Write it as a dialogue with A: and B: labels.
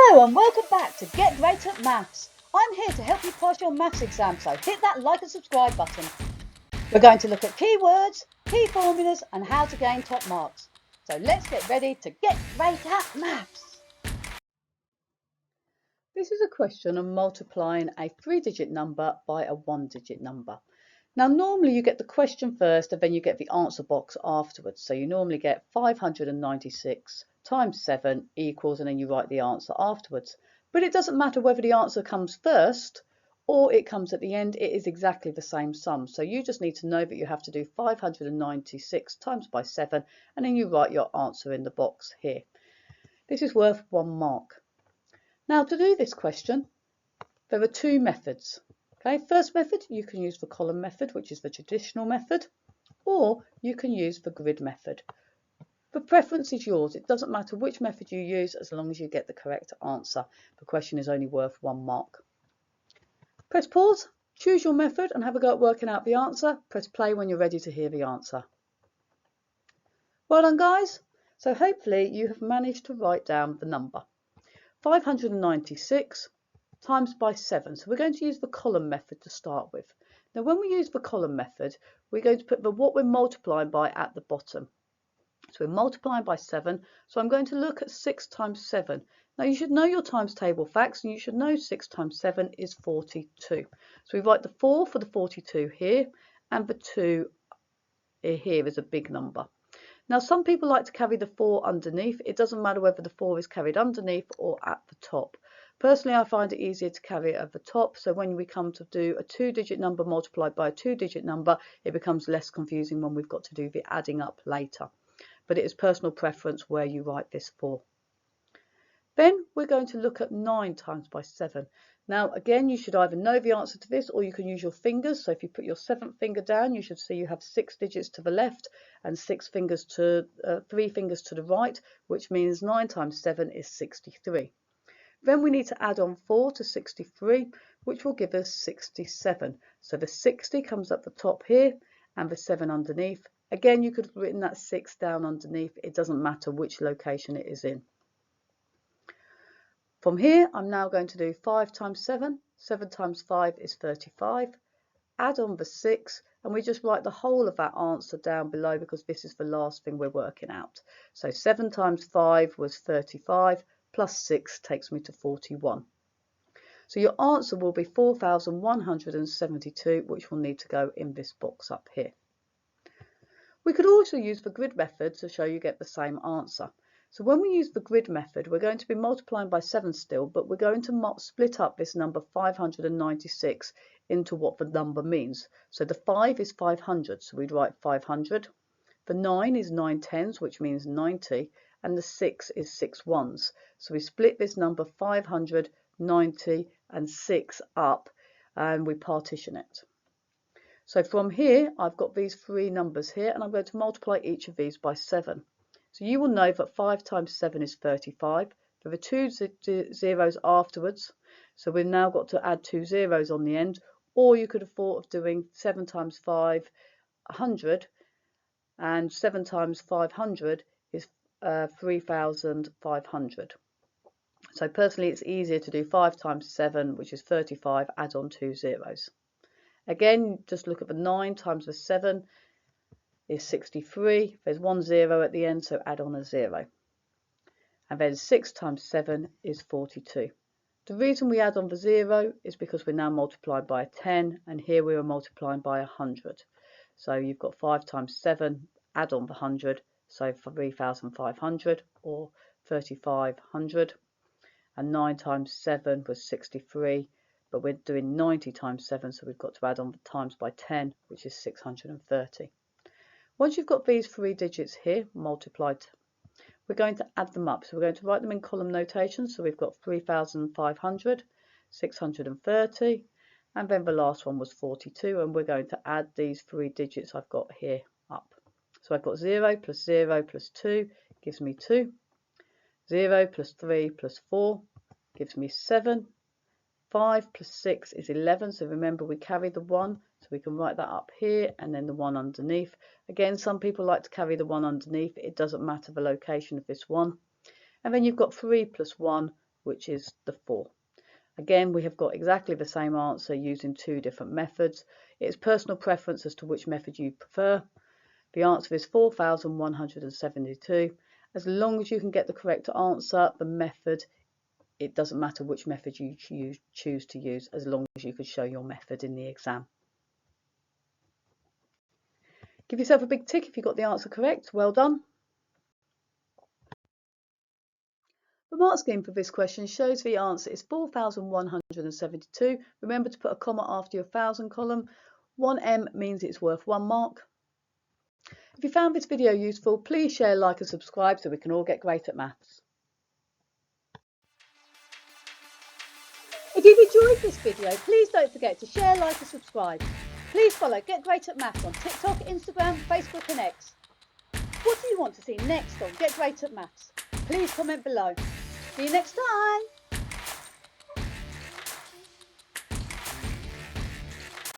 A: Hello and welcome back to Get Great at Maths. I'm here to help you pass your maths exam, so hit that like and subscribe button. We're going to look at keywords, key formulas and how to gain top marks. So let's get ready to get great at maths. This is a question on multiplying a 3-digit number by a 1-digit number. Now normally you get the question first and then you get the answer box afterwards. So you normally get 596 times 7 equals, and then you write the answer afterwards. But it doesn't matter whether the answer comes first or it comes at the end, it is exactly the same sum. So you just need to know that you have to do 596 times by 7 and then you write your answer in the box here. This is worth 1 mark. Now to do this question, there are 2 methods. Okay, first method, you can use the column method, which is the traditional method, or you can use the grid method. The preference is yours. It doesn't matter which method you use as long as you get the correct answer. The question is only worth 1 mark. Press pause, choose your method and have a go at working out the answer. Press play when you're ready to hear the answer. Well done, guys. So hopefully you have managed to write down the number. 596 times by 7. So we're going to use the column method to start with. Now when we use the column method, we're going to put what we're multiplying by at the bottom. So we're multiplying by 7. So I'm going to look at 6 times 7. Now you should know your times table facts and you should know 6 times 7 is 42. So we write the 4 for the 42 here and the 2 here is a big number. Now some people like to carry the 4 underneath. It doesn't matter whether the 4 is carried underneath or at the top. Personally, I find it easier to carry it at the top, so when we come to do a 2-digit number multiplied by a 2-digit number, it becomes less confusing when we've got to do the adding up later. But it is personal preference where you write this for. Then we're going to look at 9 times by 7. Now again, you should either know the answer to this or you can use your fingers. So if you put your 7th finger down, you should see you have 6 digits to the left and 3 fingers to the right, which means 9 times 7 is 63. Then we need to add on 4 to 63, which will give us 67. So the 60 comes up the top here and the 7 underneath. Again, you could have written that 6 down underneath. It doesn't matter which location it is in. From here, I'm now going to do 5 times 7. 7 times 5 is 35. Add on the 6, and we just write the whole of that answer down below because this is the last thing we're working out. So 7 times 5 was 35. Plus 6 takes me to 41. So your answer will be 4,172, which will need to go in this box up here. We could also use the grid method to show you get the same answer. So when we use the grid method, we're going to be multiplying by 7 still, but we're going to split up this number 596 into what the number means. So the 5 is 500, so we'd write 500. The 9 is 9 tens, which means 90. And the 6 is 6 ones. So we split this number 500, 90 and 6 up and we partition it. So from here I've got these 3 numbers here and I'm going to multiply each of these by 7. So you will know that 5 times 7 is 35. There are 2 zeros afterwards, so we've now got to add 2 zeros on the end, or you could have thought of doing 7 times 5, 100, and 7 times 500 is 3,500. So personally it's easier to do 5 times 7, which is 35, add on 2 zeros. Again, just look at the 9 times the 7 is 63. There's 1 0 at the end, so add on a 0. And then 6 times 7 is 42. The reason we add on the 0 is because we're now multiplied by a 10, and here we are multiplying by 100. So you've got 5 times 7, add on the 100, so 3,500 or 3,500. And 9 times 7 was 63, but we're doing 90 times 7, so we've got to add on the times by 10, which is 630. Once you've got these 3 digits here multiplied, we're going to add them up. So we're going to write them in column notation. So we've got 3,500, 630, and then the last one was 42, and we're going to add these 3 digits I've got here up. So I've got 0 plus 0 plus 2 gives me 2. 0 plus 3 plus 4 gives me 7. 5 plus 6 is 11. So remember we carry the 1, so we can write that up here and then the 1 underneath. Again, some people like to carry the 1 underneath. It doesn't matter the location of this 1. And then you've got 3 plus 1, which is the 4. Again, we have got exactly the same answer using 2 different methods. It's personal preference as to which method you prefer. The answer is 4,172. As long as you can get the correct answer, the method, it doesn't matter which method you choose to use, as long as you can show your method in the exam. Give yourself a big tick if you got the answer correct. Well done. The mark scheme for this question shows the answer is 4,172. Remember to put a comma after your 1,000 column. 1M means it's worth 1 mark. If you found this video useful, please share, like and subscribe so we can all get great at maths. If you've enjoyed this video, please don't forget to share, like and subscribe. Please follow Get Great at Maths on TikTok, Instagram, Facebook and X. What do you want to see next on Get Great at Maths? Please comment below. See you next time.